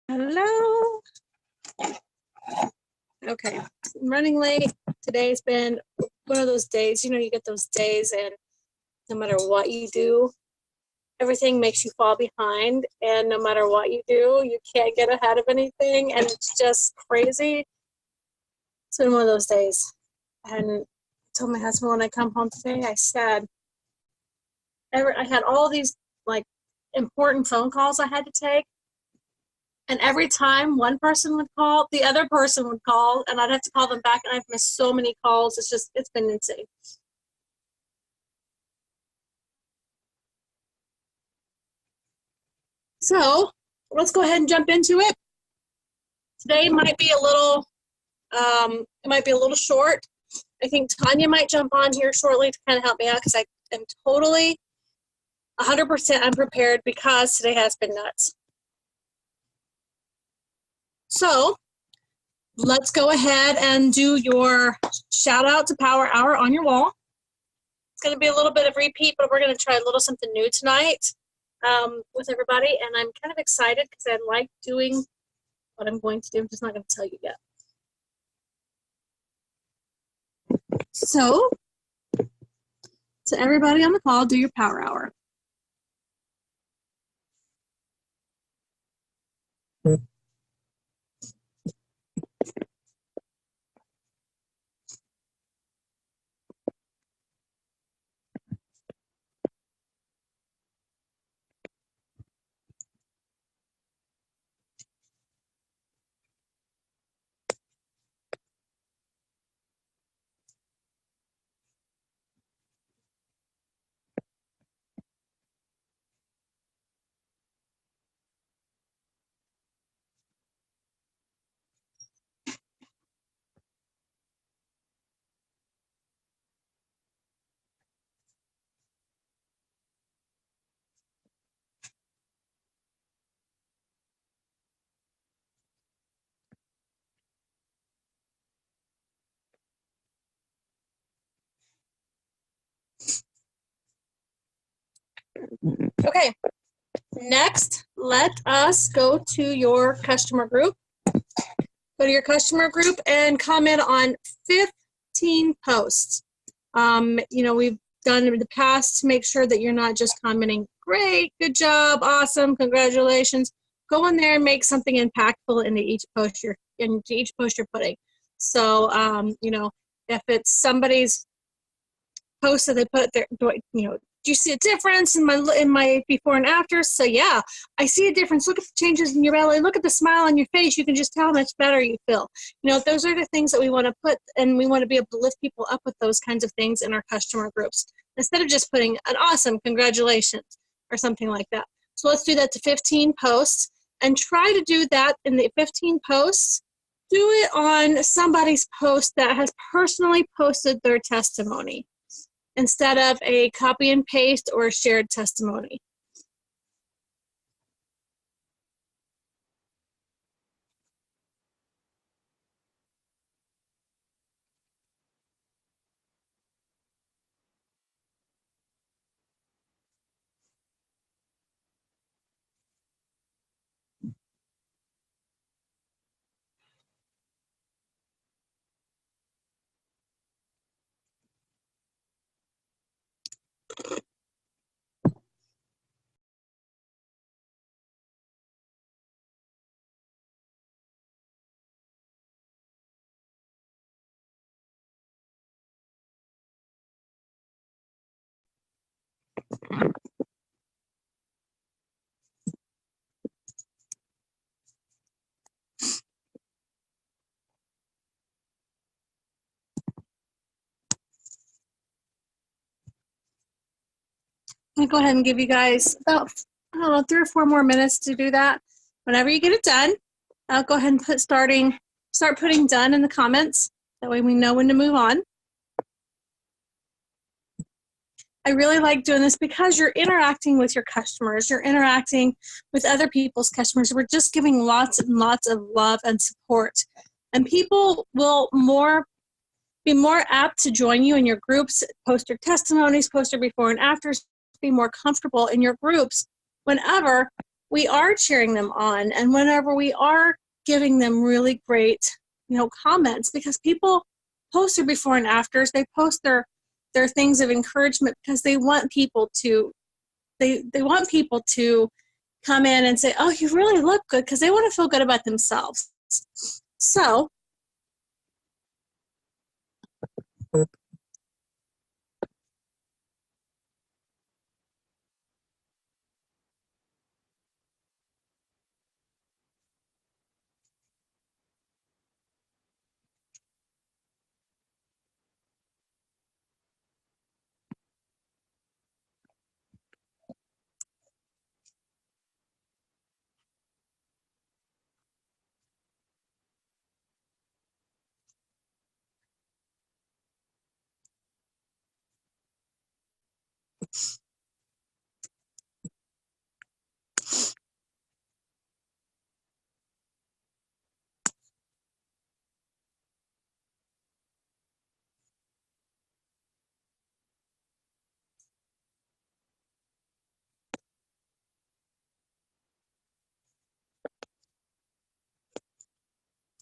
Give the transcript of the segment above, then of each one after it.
Hello. Okay, I'm running late. Today's been one of those days, you get those days and no matter what you do, everything makes you fall behind. And no matter what you do, you can't get ahead of anything. And it's just crazy. It's been one of those days. And I told my husband when I come home today, I said, I had all these like important phone calls I had to take. And every time one person would call, the other person would call, and I'd have to call them back, and I've missed so many calls. It's been insane. So let's go ahead and jump into it. Today might be a little short. I think Tanya might jump on here shortly to kind of help me out because I am totally 100% unprepared because today has been nuts. So let's go ahead and do your shout out to Power Hour on your wall. It's going to be a little bit of repeat, but we're going to try a little something new tonight with everybody. And I'm kind of excited because I like doing what I'm going to do. I'm just not going to tell you yet. So to everybody on the call, do your Power Hour. Okay, next, let us go to your customer group. Go to your customer group and comment on 15 posts. We've done in the past to make sure that you're not just commenting, great, good job, awesome, congratulations. Go in there and make something impactful into each post you're putting. So, if it's somebody's post that they put there, do you see a difference in my before and after? So yeah, I see a difference. Look at the changes in your belly. Look at the smile on your face. You can just tell how much better you feel. Those are the things that we want to put, and we want to be able to lift people up with those kinds of things in our customer groups instead of just putting an awesome congratulations or something like that. So let's do that to 15 posts and try to do that in the 15 posts. Do it on somebody's post that has personally posted their testimony, instead of a copy and paste or a shared testimony. I'm gonna go ahead and give you guys about, 3 or 4 more minutes to do that. Whenever you get it done, I'll go ahead and start putting done in the comments. That way we know when to move on. I really like doing this because you're interacting with your customers. You're interacting with other people's customers. We're just giving lots and lots of love and support. And people will be more apt to join you in your groups, post your testimonies, post your before and afters, be more comfortable in your groups whenever we are cheering them on, and whenever we are giving them really great, comments, because people post their before and afters, they post their things of encouragement because they want people to come in and say, oh, you really look good, because they want to feel good about themselves. So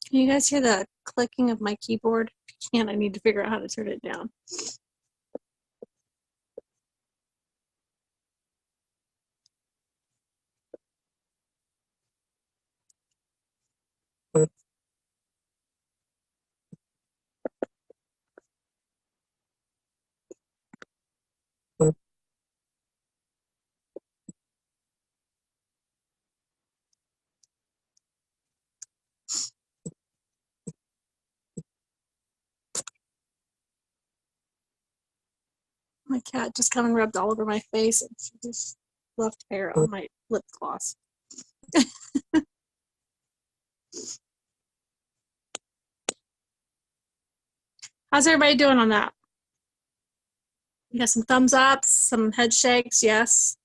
can you guys hear the clicking of my keyboard? If you can't, I need to figure out how to turn it down. My cat just come and rubbed all over my face, and she just left hair on my lip gloss. How's everybody doing on that? You got some thumbs up, some head shakes, yes.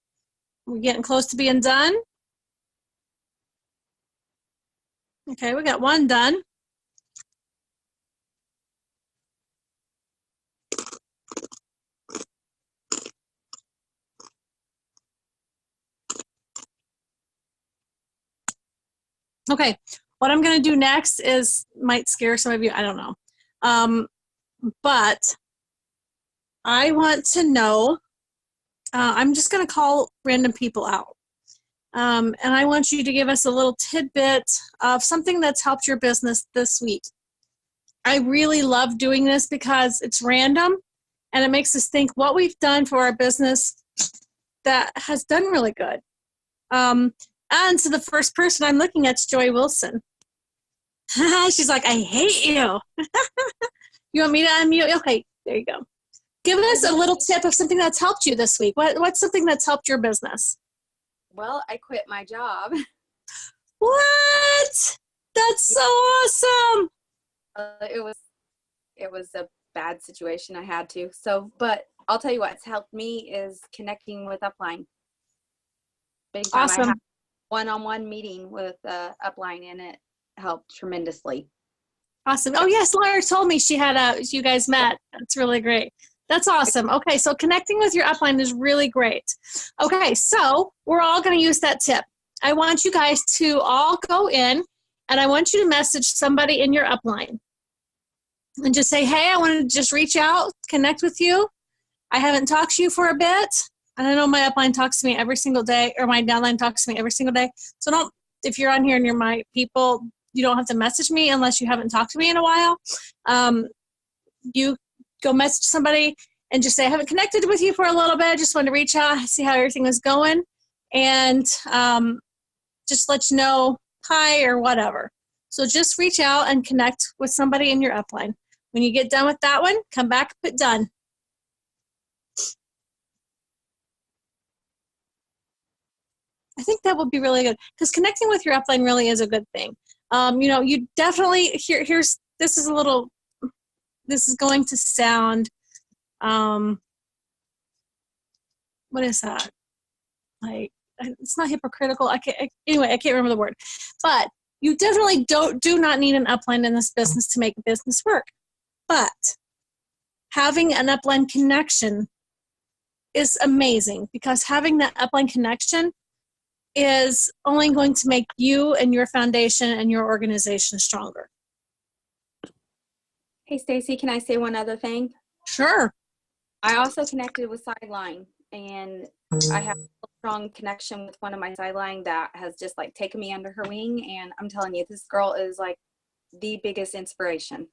We're getting close to being done. Okay, we got one done. Okay, what I'm going to do next might scare some of you, I don't know. But I want to know, I'm just going to call random people out. And I want you to give us a little tidbit of something that's helped your business this week. I really love doing this because it's random and it makes us think what we've done for our business that has done really good. And so the first person I'm looking at is Joy Wilson. She's like, I hate you. You want me to unmute? Okay, there you go. Give us a little tip of something that's helped you this week. What's something that's helped your business? Well, I quit my job. What? That's so awesome. It was a bad situation. I had to. But I'll tell you what's helped me is connecting with Upline. Big time. Awesome. I had a one-on-one meeting with Upline, and it helped tremendously. Awesome. Oh yes, Laura told me you guys met. That's really great. That's awesome. Okay, so connecting with your upline is really great. Okay, so we're all going to use that tip. I want you guys to all go in, and I want you to message somebody in your upline and just say, hey, I want to just reach out, connect with you. I haven't talked to you for a bit. And I know my upline talks to me every single day, or my downline talks to me every single day. So if you're on here and you're my people, you don't have to message me unless you haven't talked to me in a while. You go message somebody and just say, I haven't connected with you for a little bit. I just wanted to reach out, see how everything was going, and just let you know hi or whatever. So just reach out and connect with somebody in your upline. When you get done with that one, come back, put done. I think that would be really good, because connecting with your upline really is a good thing. You definitely, this is going to sound, what is that? Like, it's not hypocritical. Anyway, I can't remember the word. But you definitely do not need an upline in this business to make a business work. But having an upline connection is amazing, because having that upline connection is only going to make you and your foundation and your organization stronger. Hey, Stacey, can I say one other thing? Sure. I also connected with Sideline, and I have a strong connection with one of my Sideline that has just like taken me under her wing. And I'm telling you, this girl is like the biggest inspiration.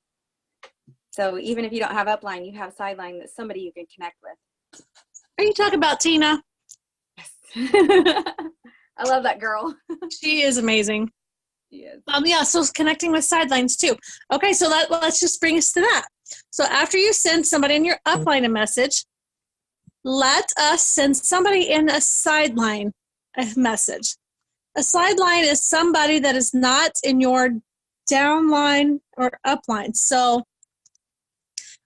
So even if you don't have Upline, you have Sideline, that's somebody you can connect with. Are you talking about Tina? Yes. I love that girl. She is amazing. Yes. Yeah, so connecting with Sidelines too. Okay, so let's just bring us to that. So after you send somebody in your upline a message, let us send somebody in a Sideline a message. A Sideline is somebody that is not in your downline or upline. So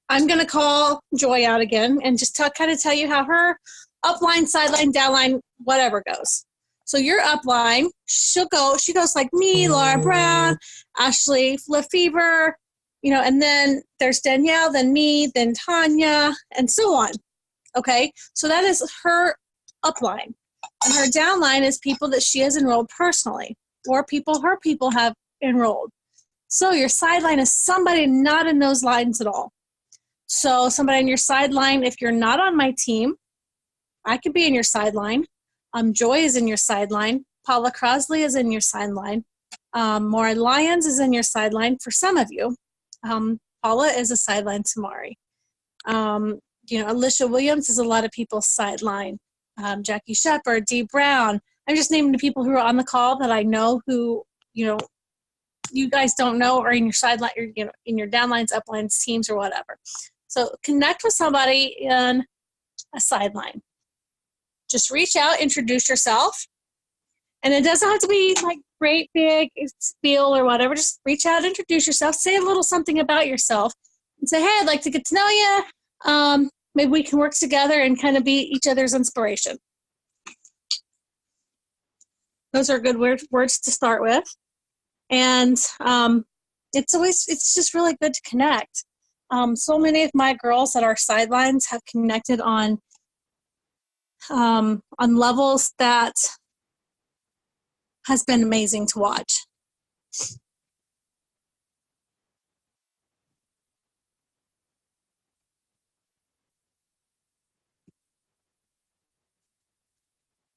I'm going to call Joy out again and just kind of tell you how her upline, sideline, downline, whatever goes. So your upline, she goes like me, Laura Brown, Ashley Lefevre, and then there's Danielle, then me, then Tanya, and so on. Okay, so that is her upline. And her downline is people that she has enrolled personally, or her people have enrolled. So your sideline is somebody not in those lines at all. So somebody on your sideline, if you're not on my team, I could be in your sideline. Joy is in your sideline. Paula Crosley is in your sideline. Maura Lyons is in your sideline for some of you. Paula is a sideline to Mari. Alicia Williams is a lot of people's sideline. Jackie Shepard, Dee Brown. I'm just naming the people who are on the call that I know who, you guys don't know or in your sideline, or, in your downlines, uplines, teams, or whatever. So connect with somebody in a sideline. Just reach out, introduce yourself. And it doesn't have to be like great big spiel or whatever. Just reach out, introduce yourself, say a little something about yourself, and say, hey, I'd like to get to know you. Maybe we can work together and kind of be each other's inspiration. Those are good words to start with. And it's just really good to connect. So many of my girls that are sidelines have connected on levels that has been amazing to watch.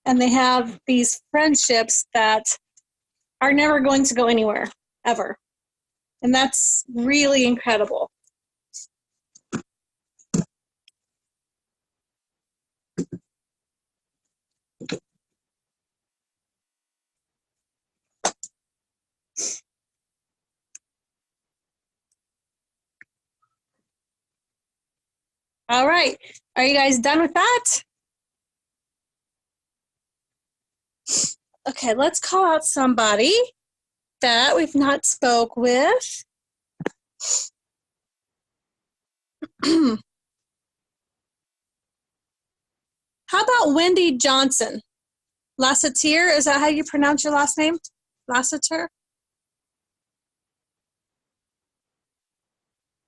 And they have these friendships that are never going to go anywhere, ever. And that's really incredible. All right. Are you guys done with that? Okay, let's call out somebody that we've not spoke with. How about Wendy Johnson? Lasseter, is that how you pronounce your last name? Lasseter?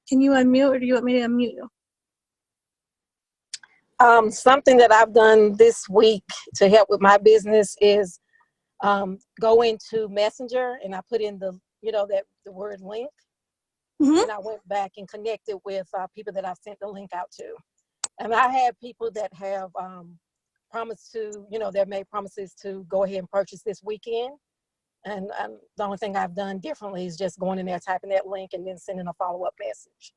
Can you unmute, or do you want me to unmute you? Something that I've done this week to help with my business is go into Messenger, and I put in the word link, and I went back and connected with people that I've sent the link out to. And I had people that have promised to, they've made promises to go ahead and purchase this weekend. And the only thing I've done differently is just going in there, typing that link, and then sending a follow-up message.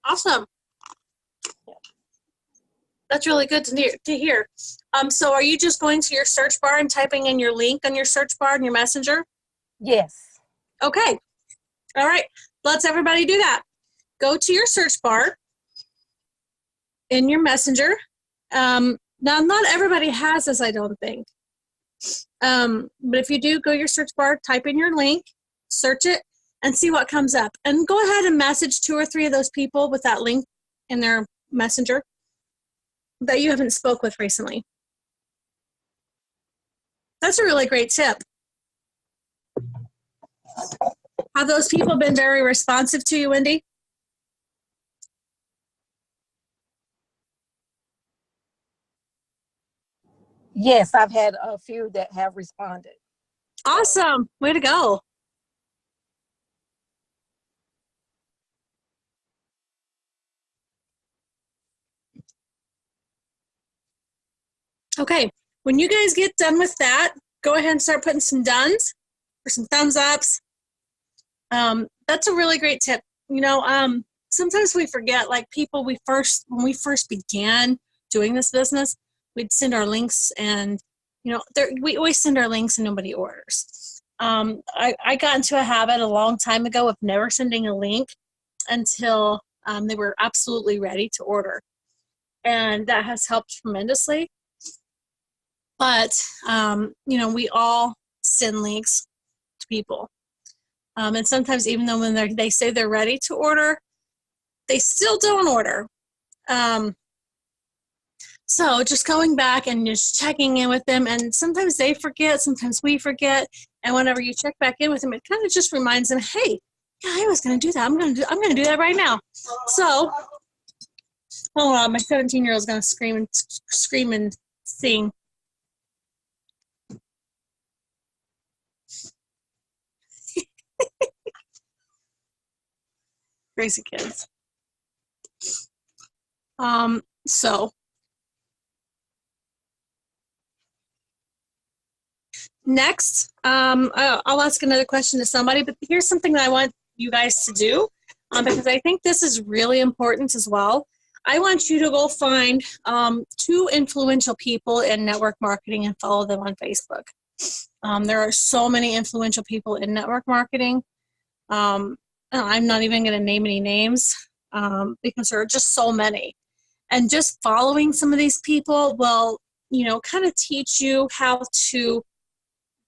Awesome. Yeah. That's really good to hear. So are you just going to your search bar and typing in your link on your search bar in your Messenger? Yes. Okay. All right. Let's everybody do that. Go to your search bar in your Messenger. Now, not everybody has this, I don't think. But if you do, go to your search bar, type in your link, search it, and see what comes up. And go ahead and message 2 or 3 of those people with that link in their Messenger that you haven't spoke with recently. That's a really great tip. Have those people been very responsive to you, Wendy? Yes, I've had a few that have responded. Awesome. Way to go. Okay, when you guys get done with that, go ahead and start putting some dones or some thumbs ups. That's a really great tip. Sometimes we forget, like when we first began doing this business, we'd send our links and, we always send our links and nobody orders. I got into a habit a long time ago of never sending a link until they were absolutely ready to order. And that has helped tremendously. But, we all send links to people. And sometimes even though when they say they're ready to order, they still don't order. So just going back and just checking in with them, and sometimes they forget, sometimes we forget. And whenever you check back in with them, it kind of just reminds them, hey, yeah, I was going to do that. I'm going to do that right now. So, hold on, my 17-year-old is going to scream and sing. Crazy kids. So next, I'll ask another question to somebody, but here's something that I want you guys to do, because I think this is really important as well. I want you to go find 2 influential people in network marketing and follow them on Facebook. There are so many influential people in network marketing. I'm not even going to name any names because there are just so many. And just following some of these people will, kind of teach you how to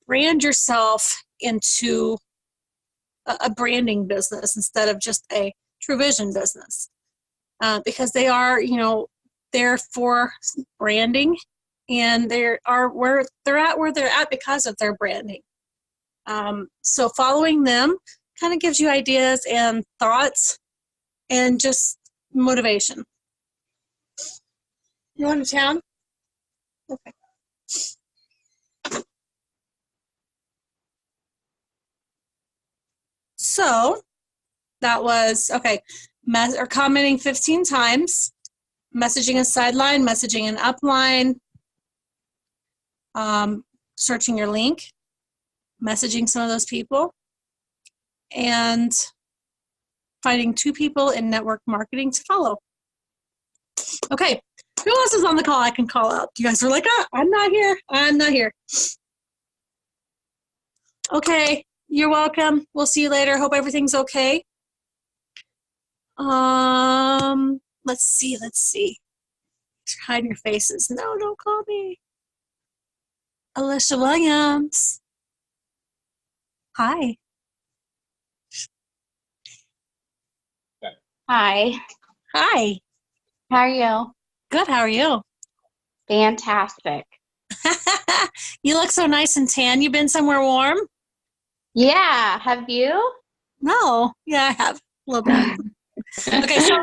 brand yourself into a branding business instead of just a True Vision business. Because they are, there for branding, and they are where they're at because of their branding. So following them kind of gives you ideas and thoughts and just motivation. You want to town? Okay. So that was, okay, or commenting 15 times, messaging a sideline, messaging an upline, searching your link, messaging some of those people, and finding 2 people in network marketing to follow. Okay, who else is on the call I can call out? You guys are like, I'm not here. Okay, you're welcome. We'll see you later. Hope everything's okay. Let's see. You're hiding your faces. No, don't call me. Alicia Williams. Hi. Hi. Hi. How are you? Good, how are you? Fantastic. You look so nice and tan. You been somewhere warm? Yeah. Have you? No. Yeah, I have. A little bit. Okay, so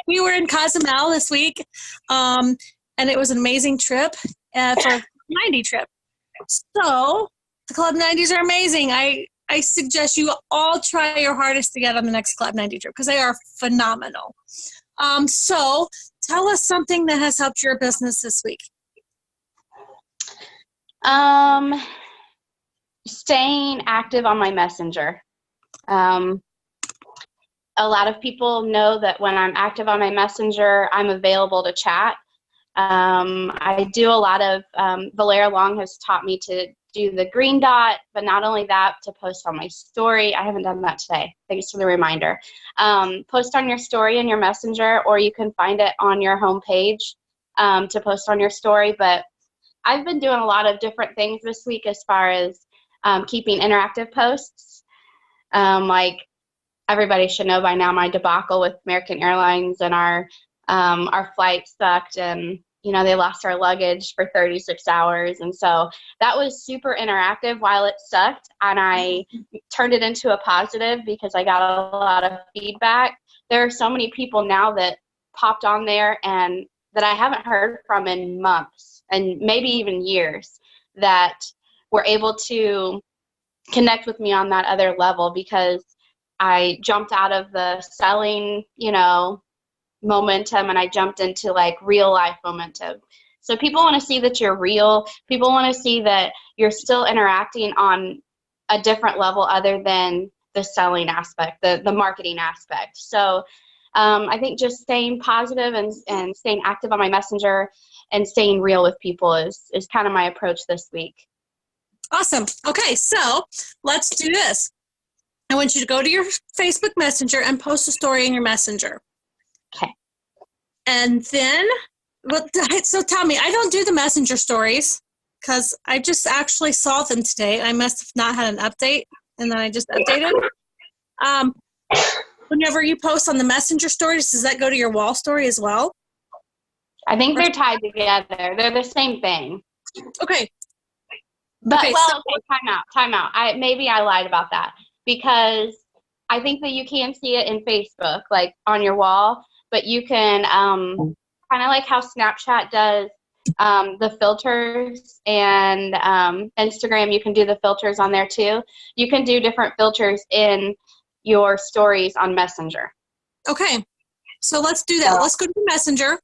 we were in Cozumel this week, and it was an amazing trip for a 90 trip. So the Club 90s are amazing. I suggest you all try your hardest to get on the next Club 90 trip because they are phenomenal. So tell us something that has helped your business this week. Staying active on my messenger. A lot of people know that when I'm active on my messenger, I'm available to chat. I do a lot of, Valera Long has taught me to do the green dot, but not only that, to post on my story. I haven't done that today. Thanks for the reminder. Post on your story in your messenger, or you can find it on your homepage to post on your story. But I've been doing a lot of different things this week as far as keeping interactive posts. Like everybody should know by now my debacle with American Airlines, and our flight sucked, and they lost our luggage for 36 hours. And so that was super interactive while it sucked, and I turned it into a positive because I got a lot of feedback. There are so many people now that popped on there and that I haven't heard from in months and maybe even years that were able to connect with me on that other level because I jumped out of the selling, momentum and I jumped into like real life momentum. So people want to see that you're real. People want to see that you're still interacting on a different level other than the selling aspect, the marketing aspect. So I think just staying positive and staying active on my messenger and staying real with people is kind of my approach this week. Awesome. Okay, so let's do this. I want you to go to your Facebook Messenger and post a story in your Messenger. Okay. And then, so tell me, I don't do the Messenger stories because I just actually saw them today. I must have not had an update, and then I just updated. Whenever you post on the Messenger stories, does that go to your wall story as well? I think they're tied together. They're the same thing. Okay. But, time out. Maybe I lied about that because I think that you can see it in Facebook, like on your wall, but you can kind of like how Snapchat does the filters and Instagram, you can do the filters on there too. You can do different filters in your stories on Messenger. Okay. So let's do that. Let's go to Messenger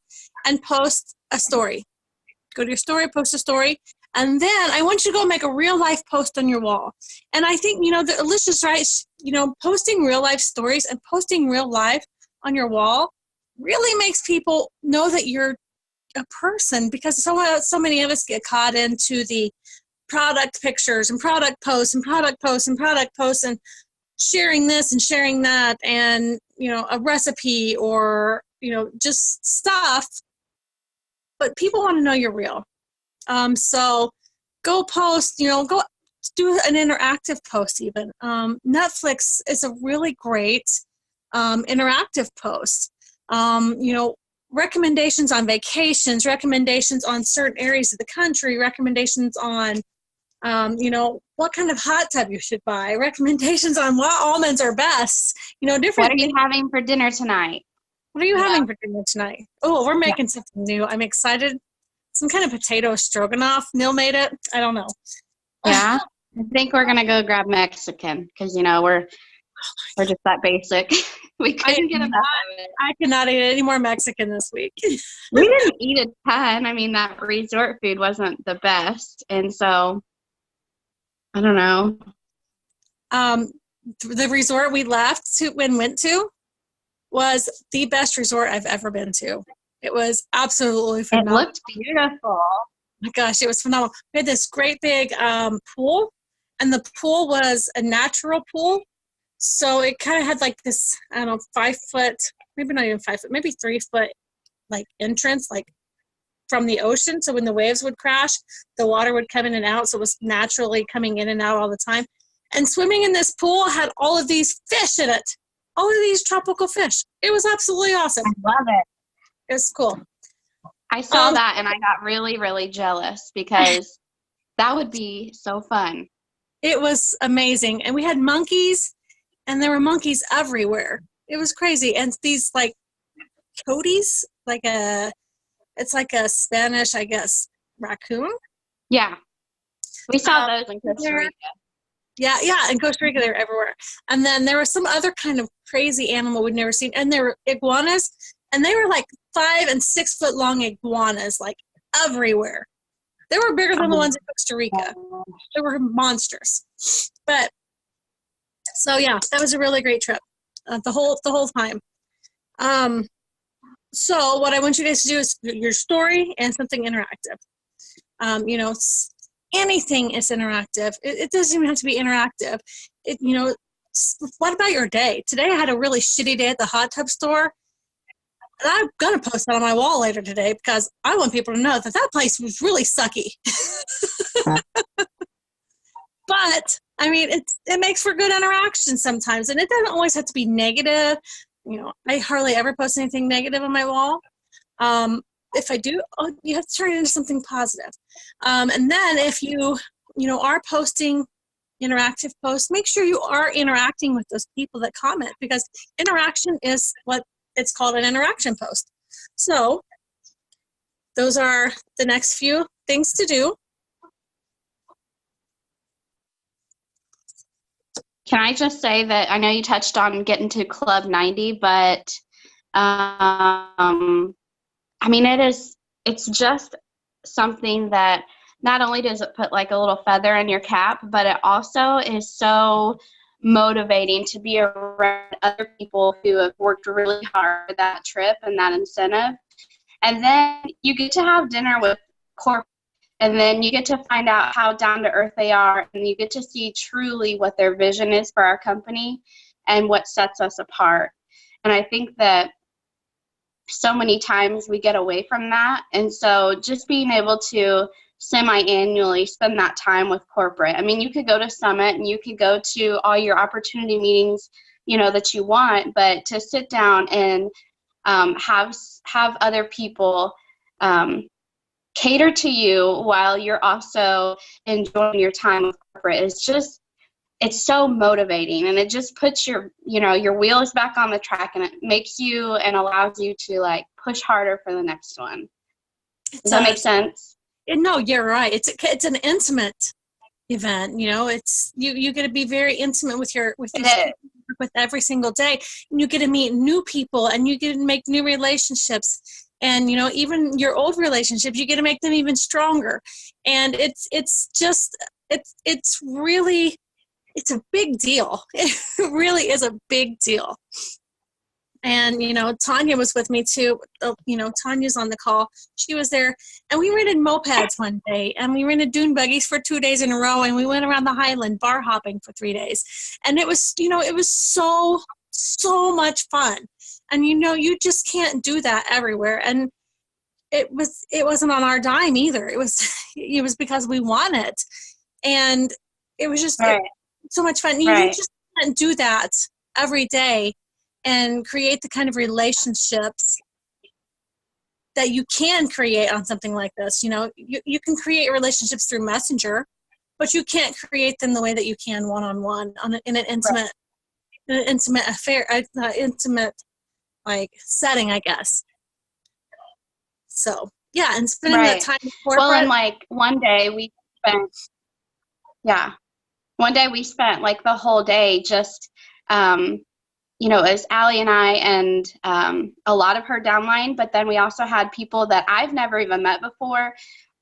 and post a story. Go to your story, post a story. And then I want you to go make a real life post on your wall. And I think, Alicia's right, posting real life stories and posting real life on your wall really makes people know that you're a person, because so many of us get caught into the product pictures and product posts and product posts and product posts and sharing this and sharing that and, a recipe or, just stuff. But people want to know you're real. So go post, go do an interactive post even. Netflix is a really great interactive post. Recommendations on vacations, recommendations on certain areas of the country, recommendations on, what kind of hot tub you should buy, recommendations on what almonds are best, different. What are you having for dinner tonight? What are you having for dinner tonight? Oh, we're making something new. I'm excited. Some kind of potato stroganoff. Neil made it. I don't know. Yeah. I think we're going to go grab Mexican because, we're just that basic. We couldn't get enough of it. I cannot eat any more Mexican this week. We didn't eat a ton. I mean, that resort food wasn't the best. And so, I don't know. The resort we went to was the best resort I've ever been to. It was absolutely phenomenal. It looked beautiful. Oh my gosh, it was phenomenal. We had this great big pool, and the pool was a natural pool. So it kind of had like this, 5 foot, maybe not even 5 foot, maybe 3 foot, like entrance, like from the ocean. So when the waves would crash, the water would come in and out. So it was naturally coming in and out all the time. And swimming in this pool had all of these fish in it, all of these tropical fish. It was absolutely awesome. I love it. It was cool. I saw that and I got really, really jealous because that would be so fun. It was amazing. And we had monkeys, and there were monkeys everywhere. It was crazy. And these like coyotes, it's like a Spanish, I guess, raccoon. Yeah. We saw those in Costa Rica. Yeah, in Costa Rica, they were everywhere. And then there was some other kind of crazy animal we'd never seen. And there were iguanas, and they were like 5 and 6 foot long iguanas, like everywhere. They were bigger than the ones in Costa Rica. They were monsters. But so yeah, that was a really great trip, the whole time. So what I want you guys to do is your story and something interactive. Anything is interactive. It doesn't even have to be interactive. What about your day? Today I had a really shitty day at the hot tub store. And I'm going to post that on my wall later today because I want people to know that place was really sucky. But, I mean, it makes for good interaction sometimes. And it doesn't always have to be negative. I hardly ever post anything negative on my wall. If I do, you have to turn it into something positive. And then if you are posting interactive posts, make sure you are interacting with those people that comment, because interaction is what it's called, an interaction post. So those are the next few things to do. Can I just say that I know you touched on getting to Club 90, but I mean, it's just something that not only does it put like a little feather in your cap, but it also is so motivating to be around other people who have worked really hard for that trip and that incentive. And then you get to have dinner with corporate, and then you get to find out how down to earth they are, and you get to see truly what their vision is for our company and what sets us apart. And I think that so many times we get away from that. And so just being able to semi-annually spend that time with corporate. I mean, you could go to Summit and you could go to all your opportunity meetings, you know, that you want, but to sit down and have other people cater to you while you're also enjoying your time with corporate is just, it's so motivating, and it just puts your wheels back on the track, and it makes you and allows you to like push harder for the next one. Does that make sense? No, you're right. It's an intimate event. You know, it's you get to be very intimate with with every single day, and you get to meet new people, and you get to make new relationships, and you know, even your old relationships, you get to make them even stronger. And it's really. It's a big deal. It really is a big deal. And, you know, Tanya was with me too. You know, Tanya's on the call. She was there. And we rented mopeds one day. And we rented dune buggies for 2 days in a row. And we went around the Highland bar hopping for 3 days. And it was, you know, it was so much fun. And, you know, you just can't do that everywhere. And it wasn't on our dime either. It was because we won it. And it was just... Right. So much fun. You just can't do that every day and create the kind of relationships that you can create on something like this. You know, you can create relationships through Messenger, but you can't create them the way that you can one-on-one in an intimate affair, intimate like setting, I guess. So yeah, and spending that time with corporate. Well, and like one day we spent like the whole day just, you know, as Allie and I and a lot of her downline, but then we also had people that I've never even met before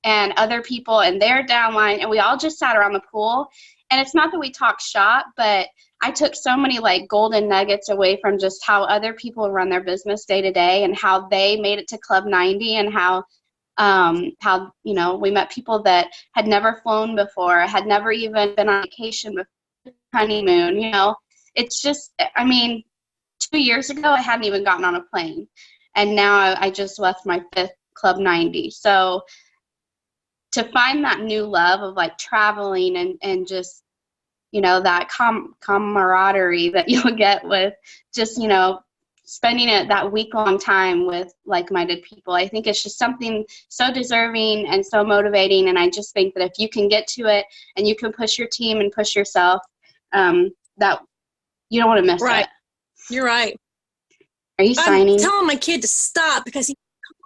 and other people in their downline, and we all just sat around the pool. And it's not that we talk shop, but I took so many like golden nuggets away from just how other people run their business day to day and how they made it to Club 90 and how, you know, we met people that had never flown before, had never even been on vacation before, honeymoon, you know. It's just, I mean, 2 years ago, I hadn't even gotten on a plane. And now I just left my 5th Club 90. So to find that new love of like traveling and just, you know, that camaraderie that you'll get with just, you know, spending that week-long time with like-minded people. I think it's just something so deserving and so motivating, and I just think that if you can get to it and you can push your team and push yourself, that you don't want to miss it. You're right. Are you signing? I'm telling my kid to stop because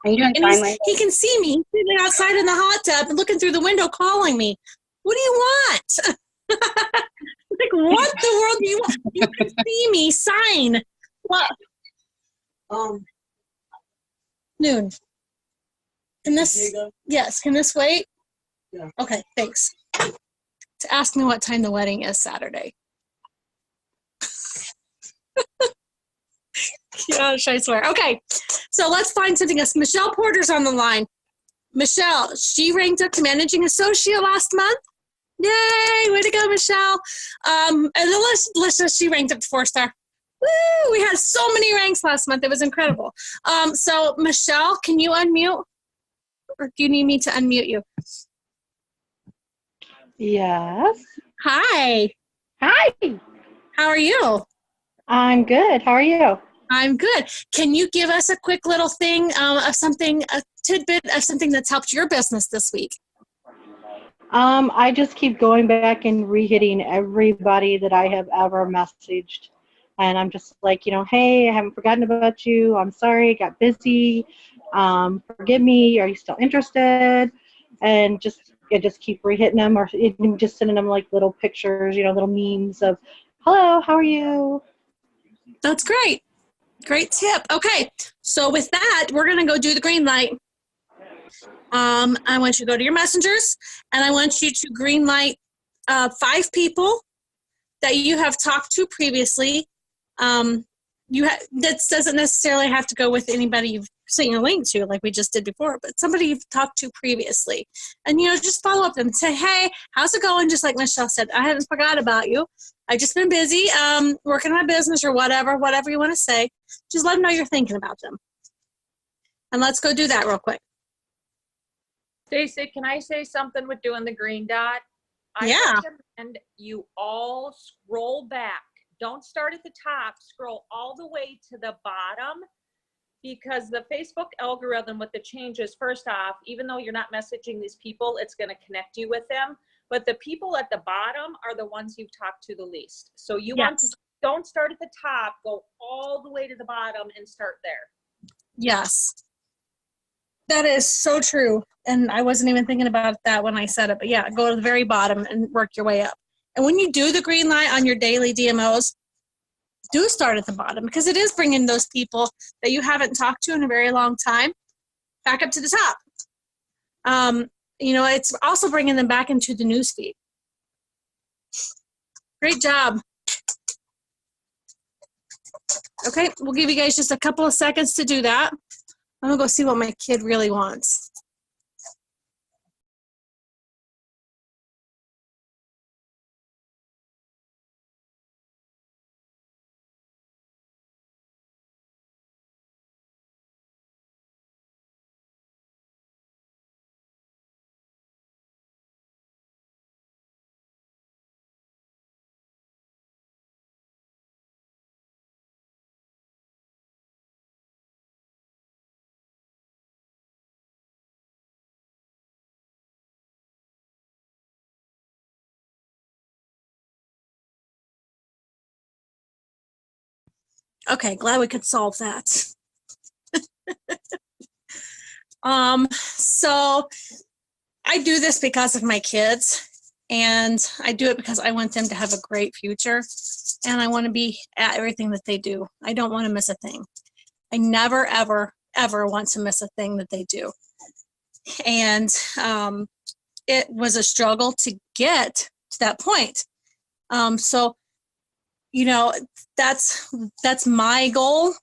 are you doing sign language? He can see me. He's sitting outside in the hot tub and looking through the window calling me. What do you want? Like, what the world do you want? You can see me sign. What? Noon. Can this? Yes. Can this wait? Yeah. Okay. Thanks. To ask me what time the wedding is Saturday. Gosh, I swear. Okay. So let's find something else. Michelle Porter's on the line. Michelle, she ranked up to managing associate last month. Yay! Way to go, Michelle. And then Lisha, she ranked up to 4-star. Woo! We had so many ranks last month. It was incredible. So Michelle, can you unmute? Or do you need me to unmute you? Yes. Hi. Hi. How are you? I'm good. How are you? I'm good. Can you give us a quick little thing of something, a tidbit of something that's helped your business this week? I just keep going back and re-hitting everybody that I have ever messaged. And I'm just like, you know, hey, I haven't forgotten about you. I'm sorry, I got busy. Forgive me. Are you still interested? And just keep re-hitting them, or even just sending them like little pictures, little memes of, hello, how are you? That's great. Great tip. Okay, so with that, we're going to go do the green light. I want you to go to your messengers, and I want you to green light 5 people that you have talked to previously. That doesn't necessarily have to go with anybody you've sent your link to, like we just did before, but somebody you've talked to previously. And, just follow up and say, hey, how's it going? Just like Michelle said, I haven't forgot about you. I've just been busy working on my business or whatever you want to say. Just let them know you're thinking about them. And let's go do that real quick. Stacey, can I say something with doing the green dot? Yeah. I recommend you all scroll back. Don't start at the top. Scroll all the way to the bottom, because the Facebook algorithm with the changes, first off, even though you're not messaging these people, it's going to connect you with them. But the people at the bottom are the ones you've talked to the least. So you want to, don't start at the top, go all the way to the bottom and start there. Yes. That is so true. And I wasn't even thinking about that when I said it. But yeah, go to the very bottom and work your way up. And when you do the green light on your daily DMOs, do start at the bottom, because it is bringing those people that you haven't talked to in a very long time back up to the top. It's also bringing them back into the newsfeed. Great job. Okay, we'll give you guys just a couple of seconds to do that. I'm going to go see what my kid really wants. Okay, glad we could solve that. So I do this because of my kids, and I do it because I want them to have a great future, and I want to be at everything that they do. I don't want to miss a thing. I never, ever, ever want to miss a thing that they do. And it was a struggle to get to that point. So, that's my goal,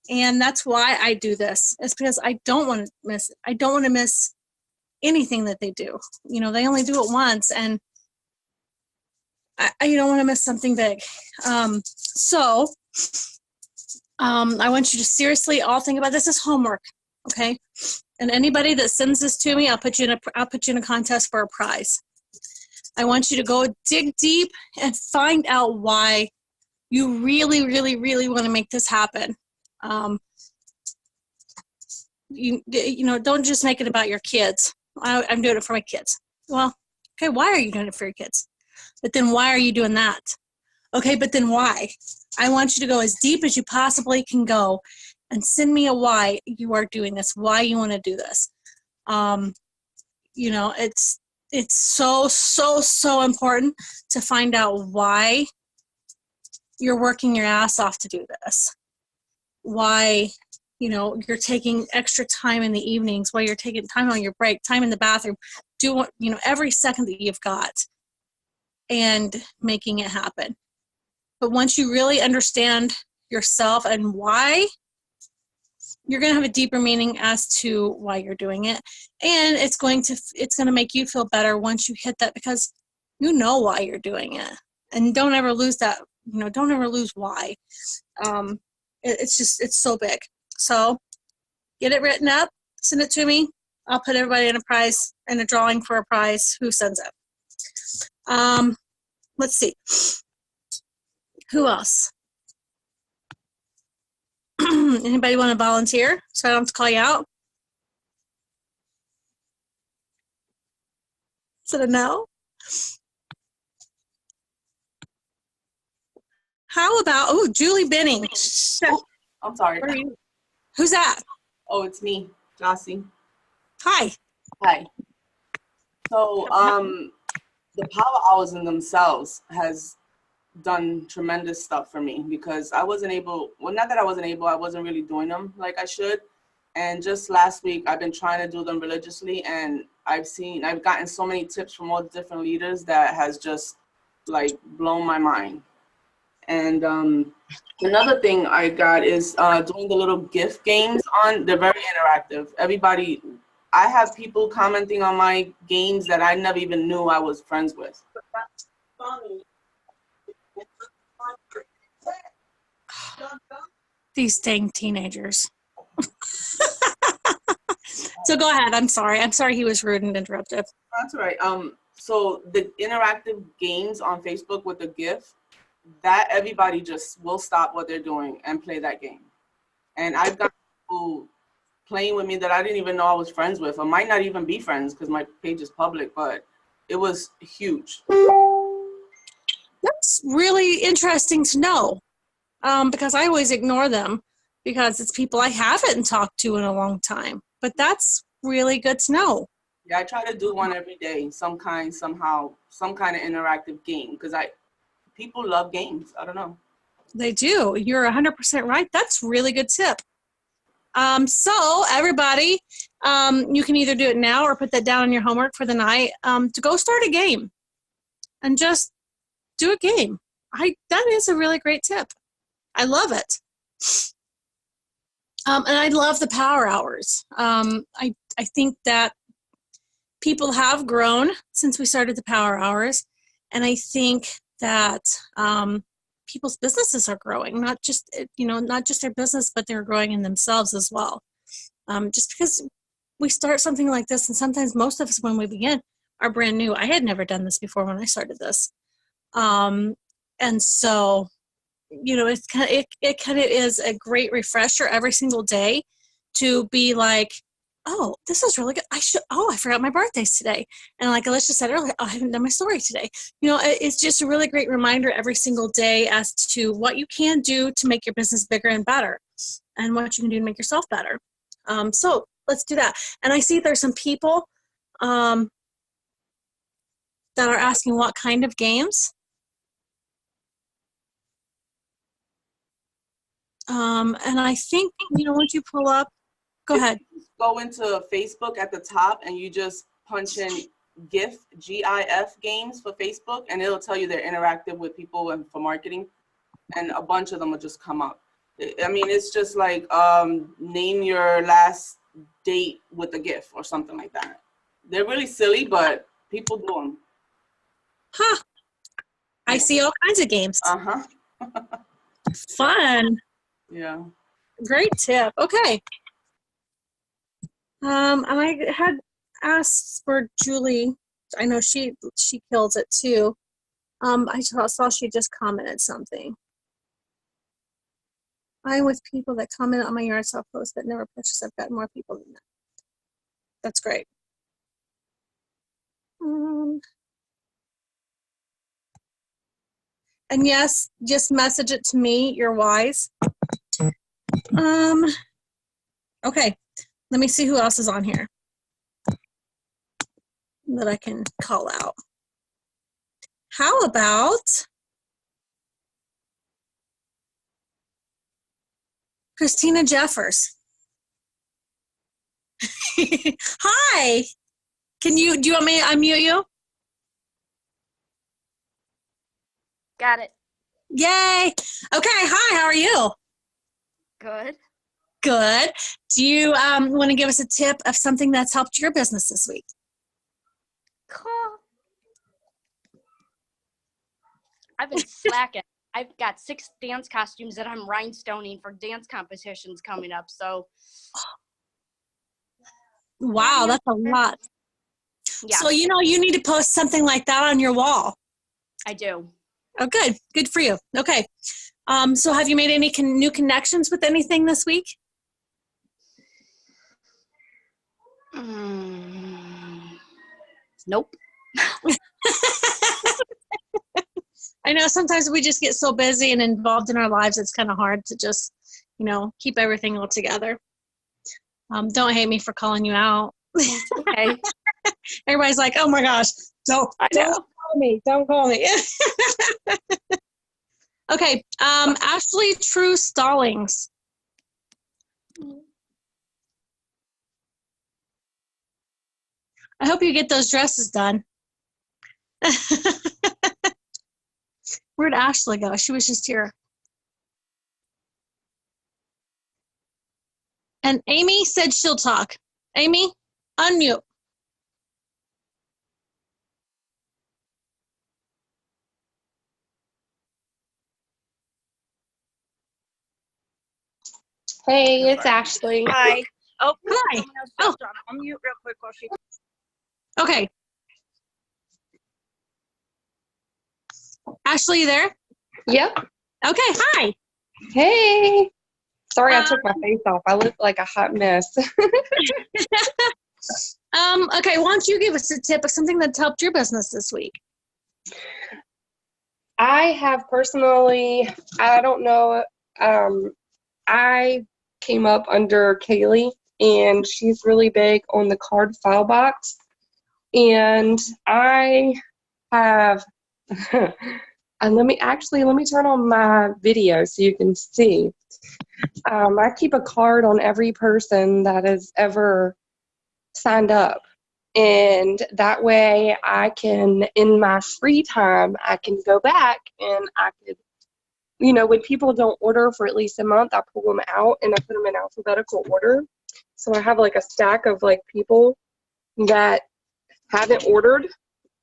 and that's why I do this. It's because I don't want to miss anything that they do. They only do it once, and I don't want to miss something big. So I want you to seriously all think about this as homework, okay? And anybody that sends this to me, I'll put you in a contest for a prize. I want you to go dig deep and find out why you really, really, really want to make this happen. Don't just make it about your kids. I'm doing it for my kids. Well, okay, why are you doing it for your kids? But then why are you doing that? Okay, but then why? I want you to go as deep as you possibly can go and send me a why you are doing this, why you want to do this. It's so, so, so important to find out why you're working your ass off to do this. Why, you're taking extra time in the evenings, while you're taking time on your break, time in the bathroom, do every second that you've got and making it happen. But once you really understand yourself and why, you're going to have a deeper meaning as to why you're doing it. And it's going to make you feel better once you hit that, because you know why you're doing it. And don't ever lose that, don't ever lose why. It's so big. So get it written up, send it to me. I'll put everybody in a drawing for a prize. Who sends it? Let's see. Who else? Anybody want to volunteer so I don't have to call you out? Is it a no? How about, Julie Benning. I'm sorry. Who's that? Oh, it's me. Stassi. Hi. Hi. So, the power hours in themselves has done tremendous stuff for me because I wasn't able, well, not that I wasn't able, I wasn't really doing them like I should. And just last week, I've been trying to do them religiously, and I've gotten so many tips from all the different leaders that has just like blown my mind. And another thing I got is doing the little gift games they're very interactive. I have people commenting on my games that I never even knew I was friends with. These dang teenagers. So go ahead. I'm sorry he was rude and interruptive. That's all right. So the interactive games on Facebook with the GIF, that everybody just will stop what they're doing and play that game. And I've got people playing with me that I didn't even know I was friends with. I might not even be friends because my page is public, but it was huge. That's really interesting to know, because I always ignore them because it's people I haven't talked to in a long time. But that's really good to know. Yeah, I try to do one every day, some kind of interactive game, because people love games. I don't know. They do. You're 100% right. That's a really good tip. So everybody, you can either do it now or put that down on your homework for the night, to go start a game and just do a game. That is a really great tip. I love it. And I love the power hours. I think that people have grown since we started the power hours. And I think that people's businesses are growing, not just their business, but they're growing in themselves as well. Just because we start something like this, and sometimes most of us when we begin are brand new. I had never done this before when I started this. And so, it kind of is a great refresher every single day to be like, oh, this is really good. I forgot my birthday's today. And like Alicia said earlier, I haven't done my story today. It's just a really great reminder every single day as to what you can do to make your business bigger and better and what you can do to make yourself better. So let's do that. And I see there's some people that are asking what kind of games. And I think, once you pull up, go ahead. Go into Facebook at the top and you just punch in GIF, GIF games for Facebook, and it'll tell you they're interactive with people and for marketing, and a bunch of them will just come up. I mean, it's just like name your last date with a GIF or something like that. They're really silly, but people do them. Huh. I see all kinds of games. Uh-huh. Fun. Yeah. Great tip. Okay. I had asked for Julie. I know she kills it too. I saw she just commented something. I'm with people that comment on my yard sale post but never purchase. I've got more people than that. That's great. And yes, just message it to me. You're wise. Okay. Let me see who else is on here that I can call out. How about Christina Jeffers? Hi. Do you want me to unmute you? Got it. Yay. Okay. Hi, how are you? Good. Good. Do you want to give us a tip of something that's helped your business this week? Cool. I've been slacking. I've got 6 dance costumes that I'm rhinestoning for dance competitions coming up. So. Wow, that's a lot. Yeah. So, you need to post something like that on your wall. I do. Oh, good. Good for you. Okay. So have you made any new connections with anything this week? Nope. I know sometimes we just get so busy and involved in our lives, it's kind of hard to just, keep everything all together. Don't hate me for calling you out. Okay. Everybody's like, oh my gosh, don't call me. Don't call me. Okay. Ashley True Stallings. I hope you get those dresses done. Where'd Ashley go? She was just here. And Amy said she'll talk. Amy, unmute. Hey, it's Ashley. Hi. Oh, Hi. Oh. I'll mute real quick while she. Okay. Ashley, you there? Yep. Okay, hi. Hey. Sorry, I took my face off. I look like a hot mess. Okay, why don't you give us a tip of something that's helped your business this week? I have personally, I don't know, I came up under Kaylee, and she's really big on the card file box. And I have, and let me turn on my video so you can see. I keep a card on every person that has ever signed up. And that way I can, in my free time, I can go back and I could, when people don't order for at least a month, I pull them out and I put them in alphabetical order. So I have like a stack of like people that haven't ordered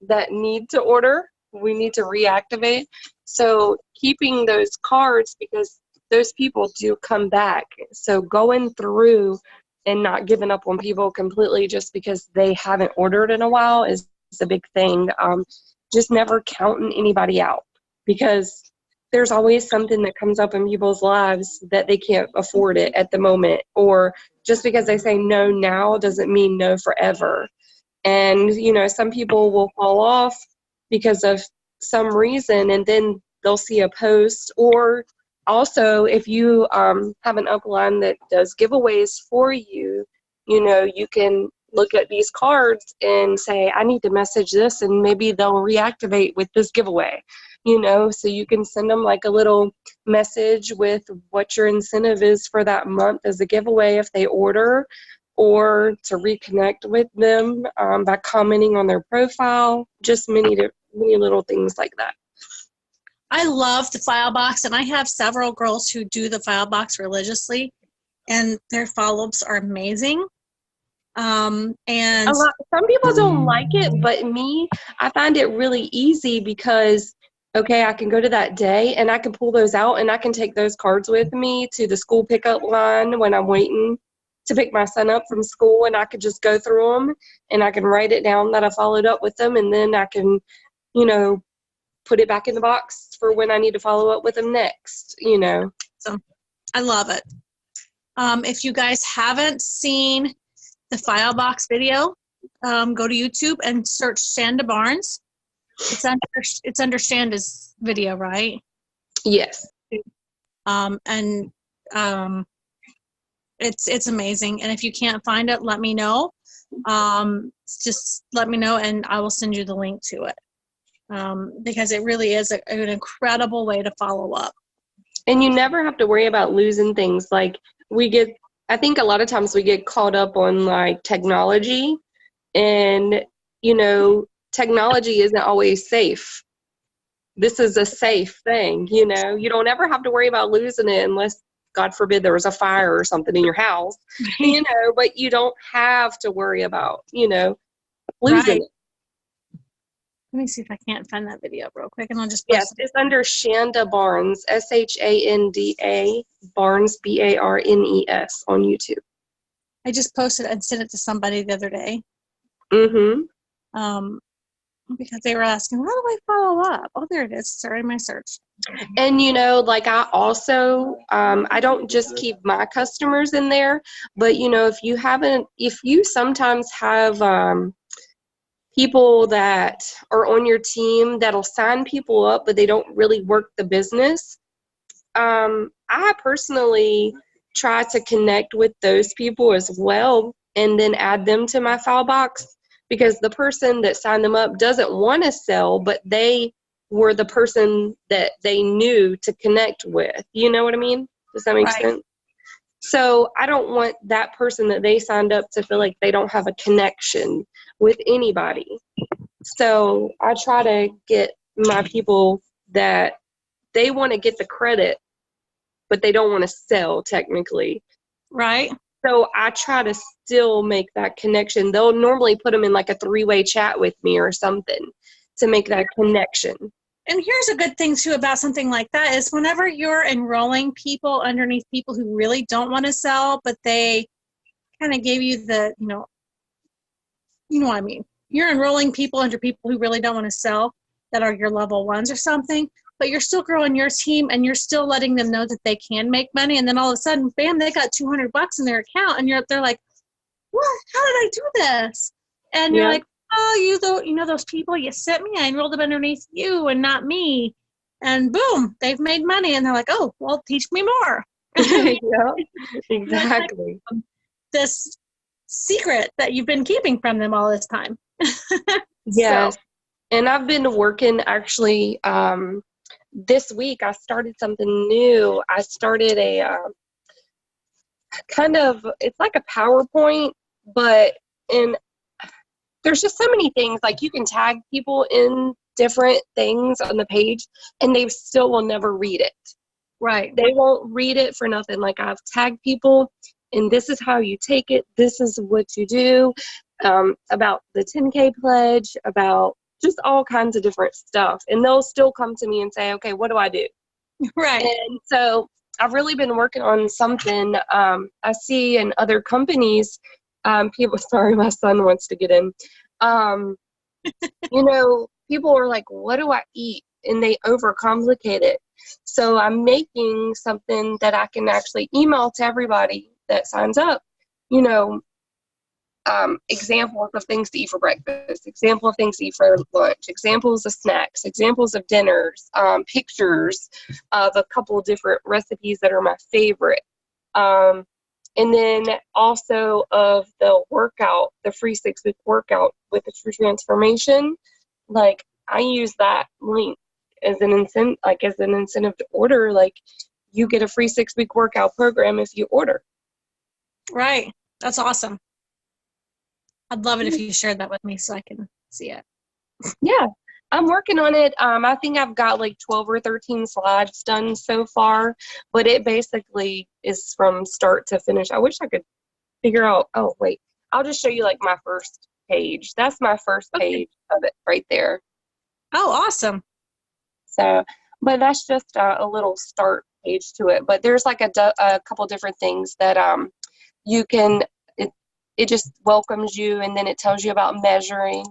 that need to order. We need to reactivate. So keeping those cards, because those people do come back. So going through and not giving up on people completely just because they haven't ordered in a while is a big thing. Just never counting anybody out, because there's always something that comes up in people's lives that they can't afford it at the moment, or just because they say no now doesn't mean no forever. And, some people will fall off because of some reason, and then they'll see a post. Or also, if you have an upline that does giveaways for you, you can look at these cards and say, I need to message this, and maybe they'll reactivate with this giveaway, so you can send them like a little message with what your incentive is for that month as a giveaway if they order, or to reconnect with them by commenting on their profile, just many little things like that. I love the file box, and I have several girls who do the file box religiously, and their follow-ups are amazing. And some people don't like it, but I find it really easy because, okay, I can go to that day and I can pull those out and I can take those cards with me to the school pickup line when I'm waiting to pick my son up from school, and I could just go through them and I can write it down that I followed up with them, and then I can, put it back in the box for when I need to follow up with them next, So I love it. If you guys haven't seen the file box video, go to YouTube and search Shanda Barnes. It's under Shanda's video, right? Yes. It's amazing. And if you can't find it, let me know. Just let me know and I will send you the link to it. Because it really is an incredible way to follow up. And you never have to worry about losing things. Like I think a lot of times we get caught up on like technology, and, technology isn't always safe. This is a safe thing, you don't ever have to worry about losing it unless, God forbid, there was a fire or something in your house, but you don't have to worry about, losing it. Let me see if I can't find that video real quick, and I'll just post it. It's under Shanda Barnes, Shanda Barnes, Barnes on YouTube. I just posted and sent it to somebody the other day. Mm-hmm. Because they were asking, how do I follow up? Oh, there it is. Sorry, my search. And, I also, I don't just keep my customers in there, but, if you sometimes have people that are on your team that'll sign people up, but they don't really work the business. I personally try to connect with those people as well and then add them to my file box, because the person that signed them up doesn't want to sell, but they were the person that they knew to connect with. You know what I mean? Does that make sense? So I don't want that person that they signed up to feel like they don't have a connection with anybody. So I try to get my people that they want to get the credit, but they don't want to sell technically. Right. So I try to still make that connection. They'll normally put them in like a 3-way chat with me or something to make that connection. And here's a good thing too about something like that is whenever you're enrolling people underneath people who really don't want to sell, but they kind of gave you the, you know what I mean. You're enrolling people under people who really don't want to sell that are your level ones or something, but you're still growing your team and you're still letting them know that they can make money. And then all of a sudden, bam, they got $200 in their account, and they're like, "What? How did I do this?" And you're like, "Oh, you know those people you sent me? I enrolled them underneath you and not me." And boom, they've made money, and they're like, "Oh, well, teach me more." Yeah, exactly. Like this secret that you've been keeping from them all this time. Yes. So. And I've been working actually, this week I started something new. I started a it's like a PowerPoint, but there's just so many things. Like you can tag people in different things on the page and they still will never read it. Right. They won't read it for nothing. Like I've tagged people and this is how you take it. This is what you do, about the 10K pledge, about just all kinds of different stuff. And they'll still come to me and say, okay, what do I do? Right. And so I've really been working on something I see in other companies. People, sorry, my son wants to get in. People are like, what do I eat? And they overcomplicate it. So I'm making something that I can actually email to everybody that signs up, examples of things to eat for breakfast, example of things to eat for lunch, examples of snacks, examples of dinners, pictures of a couple different recipes that are my favorite. And then also of the workout, the free 6-week workout with the True Transformation. Like I use that link as an incentive to order. Like you get a free 6-week workout program if you order. Right. That's awesome. I'd love it if you shared that with me so I can see it. Yeah, I'm working on it. I think I've got like 12 or 13 slides done so far, but it basically is from start to finish. I wish I could figure out, oh, wait, I'll just show you like my first page. That's my first page of it right there. Oh, awesome. So, but that's just a little start page to it. But there's like a couple different things that you can, it just welcomes you, and then it tells you about measuring,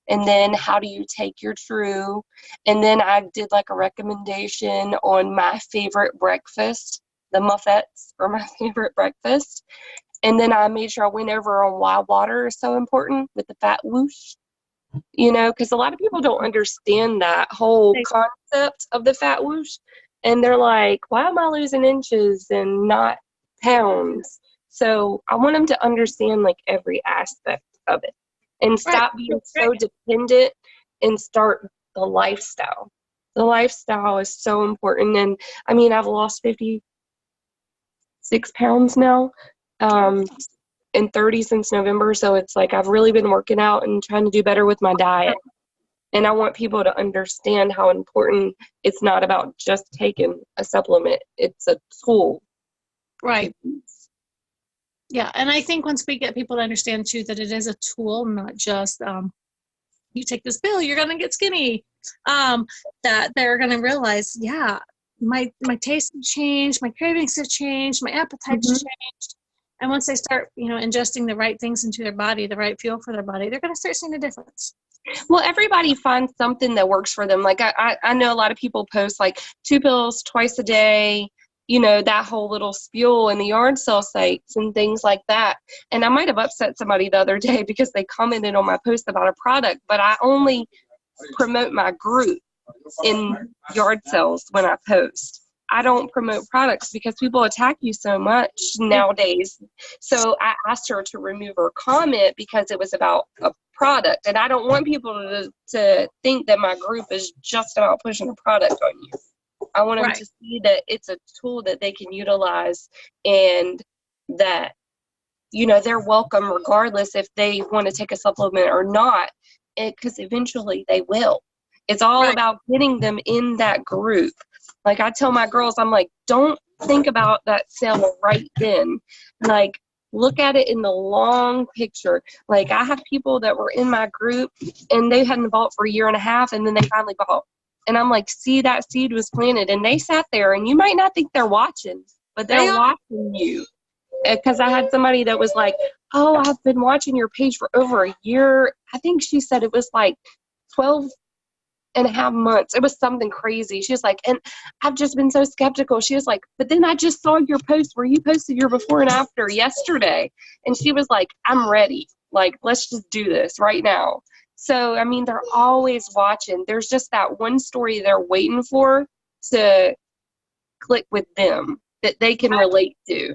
and then how do you take your true, and then I did like a recommendation on my favorite breakfast, the muffets are my favorite breakfast, and then I made sure I went over on why water is so important with the fat whoosh, because a lot of people don't understand that whole concept of the fat whoosh, and they're like, why am I losing inches and not pounds? So I want them to understand like every aspect of it and stop being so dependent and start the lifestyle. The lifestyle is so important. And I mean, I've lost 56 pounds now, and 30 since November. So it's like I've really been working out and trying to do better with my diet. And I want people to understand how important it's not about just taking a supplement. It's a tool. Right. Yeah, and I think once we get people to understand too that it is a tool, not just you take this pill, you're gonna get skinny. That they're gonna realize, yeah, my taste has changed, my cravings have changed, my appetite's changed. And once they start, ingesting the right things into their body, the right fuel for their body, they're gonna start seeing a difference. Well, everybody finds something that works for them. Like I know a lot of people post like 2 pills twice a day. That whole little spiel in the yard sale sites and things like that. And I might have upset somebody the other day because they commented on my post about a product, but I only promote my group in yard sales when I post. I don't promote products because people attack you so much nowadays. So I asked her to remove her comment because it was about a product. And I don't want people to think that my group is just about pushing a product on you. I want them to see that it's a tool that they can utilize, and that, you know, they're welcome regardless if they want to take a supplement or not, because eventually they will. It's all about getting them in that group. Like I tell my girls, I'm like, don't think about that sale right then. Like, look at it in the long picture. Like I have people that were in my group and they hadn't bought for a year and a half, and then they finally bought. And I'm like, see, that seed was planted, and they sat there, and you might not think they're watching, but they're watching you. Because I had somebody that was like, oh, I've been watching your page for over a year. I think she said it was like 12 and a half months. It was something crazy. She was like, and I've just been so skeptical. She was like, but then I just saw your post where you posted your before and after yesterday. And she was like, I'm ready. Like, let's just do this right now. So, I mean, they're always watching. There's just that one story they're waiting for to click with them that they can relate to.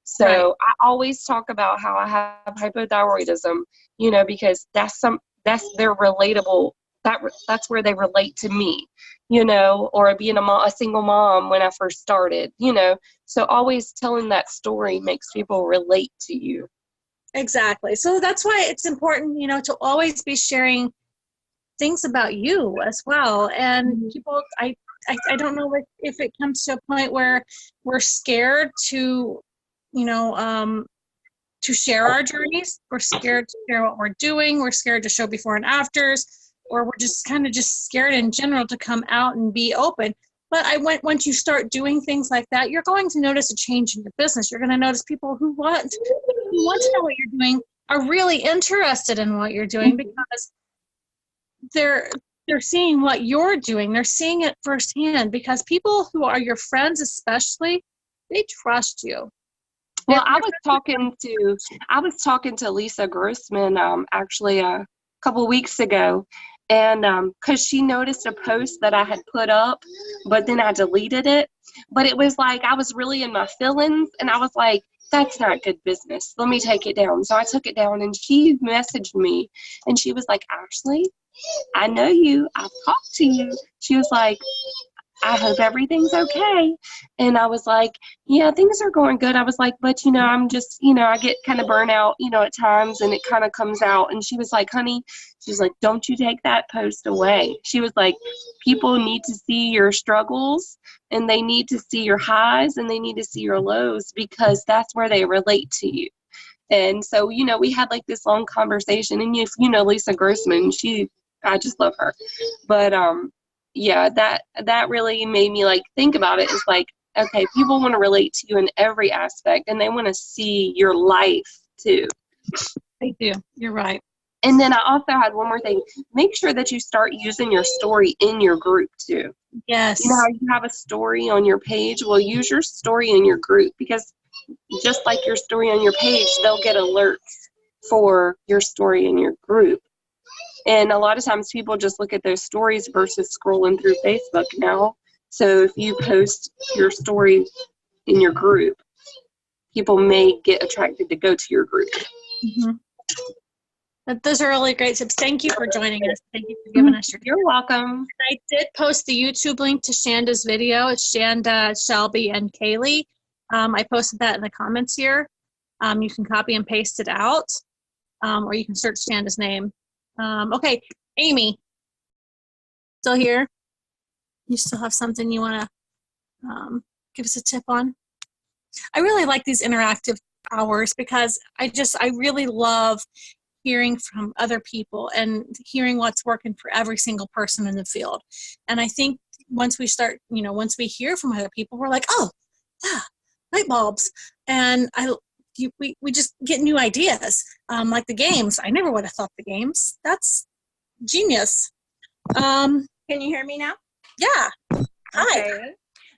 So I always talk about how I have hypothyroidism, you know, because that's their relatable. That's where they relate to me, you know, or being a single mom when I first started, you know. So always telling that story makes people relate to you. Exactly. So that's why it's important, you know, to always be sharing things about you as well. And people, I don't know if it comes to a point where we're scared to, you know, to share our journeys. We're scared to share what we're doing. We're scared to show before and afters, or we're just kind of just scared in general to come out and be open. But once you start doing things like that, you're going to notice a change in your business. You're going to notice people who want to know what you're doing are really interested in what you're doing, because they're seeing what you're doing. They're seeing it firsthand, because people who are your friends especially, they trust you. Well, I was talking to Lisa Grossman actually a couple weeks ago, and because she noticed a post that I had put up, but then I deleted it. But it was like I was really in my feelings, and I was like, that's not good business. Let me take it down. So I took it down, and she messaged me, and she was like, Ashley, I know you. I've talked to you. She was like, I hope everything's okay. And I was like, yeah, things are going good. I was like, but, you know, I'm just, you know, I get kind of burnt out, you know, at times, and it kind of comes out. And she was like, honey, she's like, don't you take that post away. She was like, people need to see your struggles, and they need to see your highs, and they need to see your lows, because that's where they relate to you. And so, you know, we had like this long conversation, and if you know Lisa Grossman, I just love her. But, yeah, that really made me like think about it. It's like, okay, people want to relate to you in every aspect, and they want to see your life too. They do. You're right. And then I also had one more thing. Make sure that you start using your story in your group too. Yes. You know how you have a story on your page? Well, use your story in your group, because just like your story on your page, they'll get alerts for your story in your group. And a lot of times people just look at those stories versus scrolling through Facebook now. So if you post your story in your group, people may get attracted to go to your group. Mm-hmm. But those are really great tips. Thank you for joining us. Thank you for giving us your time. You're welcome. I did post the YouTube link to Shanda's video. It's Shanda, Shelby, and Kaylee. I posted that in the comments here. You can copy and paste it out, or you can search Shanda's name. Okay, Amy, still here? You still have something you want to give us a tip on? I really like these interactive hours, because I really love hearing from other people and hearing what's working for every single person in the field. And I think once we start, you know, once we hear from other people, we're like, oh, yeah, light bulbs. And we just get new ideas, like the games. I never would have thought the games. That's genius. Can you hear me now? Yeah. Hi. Okay.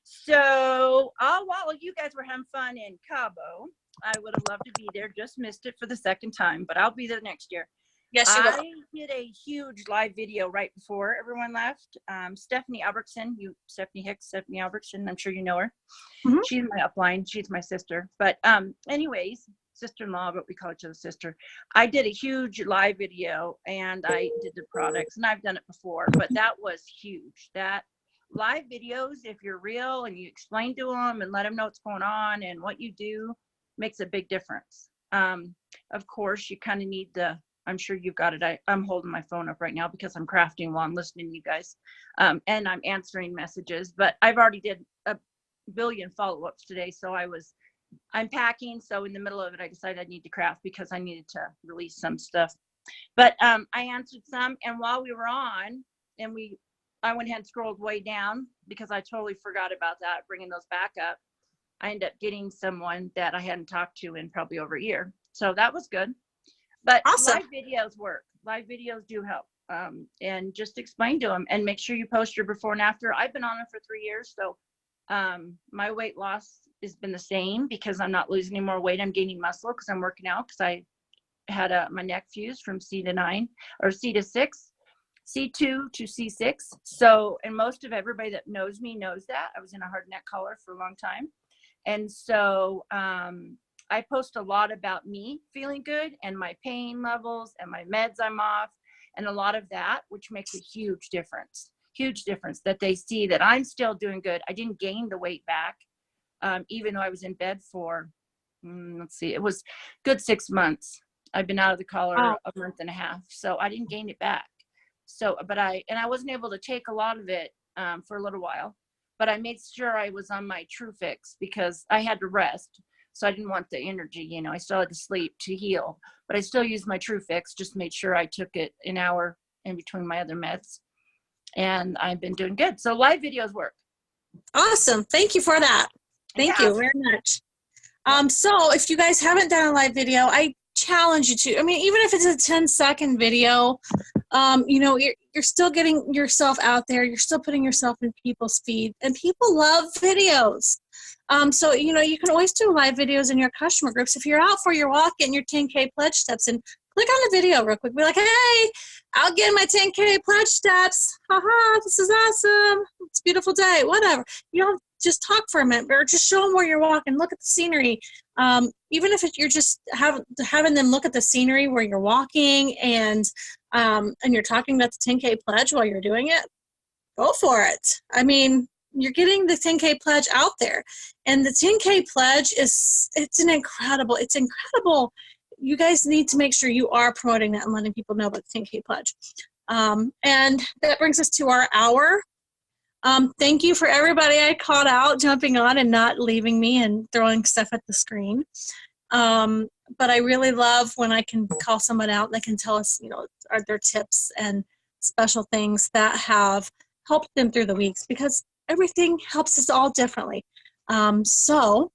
So while you guys were having fun in Cabo, I would have loved to be there. Just missed it for the second time, but I'll be there next year. Yes, you will. I did a huge live video right before everyone left. Stephanie Albertson, Stephanie Hicks, Stephanie Albertson, I'm sure you know her. Mhm. She's my upline. She's my sister. But anyways, sister-in-law, but we call each other sister. I did a huge live video and I did the products, and I've done it before, but that was huge. That live videos, if you're real and you explain to them and let them know what's going on and what you do, makes a big difference. Of course, you kind of need I'm sure you've got it. I'm holding my phone up right now because I'm crafting while I'm listening to you guys. And I'm answering messages, but I've already did a billion follow-ups today. So I'm packing. So in the middle of it, I decided I need to craft because I needed to release some stuff. But I answered some. And while we were on, and I went ahead and scrolled way down because I totally forgot about that, bringing those back up. I ended up getting someone that I hadn't talked to in probably over a year. So that was good. But Awesome. live videos work. Live videos do help. And just explain to them and make sure you post your before and after. I've been on it for 3 years. So my weight loss has been the same because I'm not losing any more weight. I'm gaining muscle because I'm working out because I had my neck fused from C to 9 or C to 6, C2 to C6. So, and most of everybody that knows me knows that. I was in a hard neck collar for a long time. And so I post a lot about me feeling good and my pain levels and my meds I'm off and a lot of that, which makes a huge difference that they see that I'm still doing good. I didn't gain the weight back, even though I was in bed for, it was good 6 months. I've been out of the collar a month and a half. So I didn't gain it back. So, but I wasn't able to take a lot of it for a little while, but I made sure I was on my True Fix because I had to rest. So I didn't want the energy, I still had to sleep to heal, but I still used my True Fix, just made sure I took it an hour in between my other meds. And I've been doing good. So live videos work. Awesome. Thank you for that. Thank you very much. So if you guys haven't done a live video, I challenge you to, even if it's a 10-second video, you're still getting yourself out there. You're still putting yourself in people's feed, and people love videos. So, you can always do live videos in your customer groups. If you're out for your walk, getting your 10K pledge steps in, click on the video real quick. Be like, hey, I'll get my 10K pledge steps. Haha, this is awesome. It's a beautiful day, whatever. Just talk for a minute or just show them where you're walking. Look at the scenery. Even if you're just having them look at the scenery where you're walking and you're talking about the 10K pledge while you're doing it, go for it. You're getting the 10K pledge out there, and the 10K pledge it's incredible. You guys need to make sure you are promoting that and letting people know about the 10K pledge. And that brings us to our hour. Thank you for everybody I called out jumping on and not leaving me and throwing stuff at the screen. But I really love when I can call someone out and they can tell us, are there tips and special things that have helped them through the weeks, because everything helps us all differently. So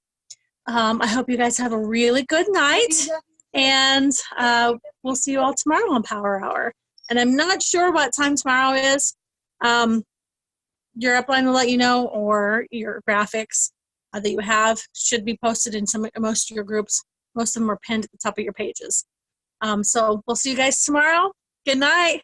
I hope you guys have a really good night, and we'll see you all tomorrow on Power Hour. And I'm not sure what time tomorrow is. Your upline will let you know, or your graphics that you have should be posted in most of your groups. Most of them are pinned at the top of your pages. So we'll see you guys tomorrow. Good night.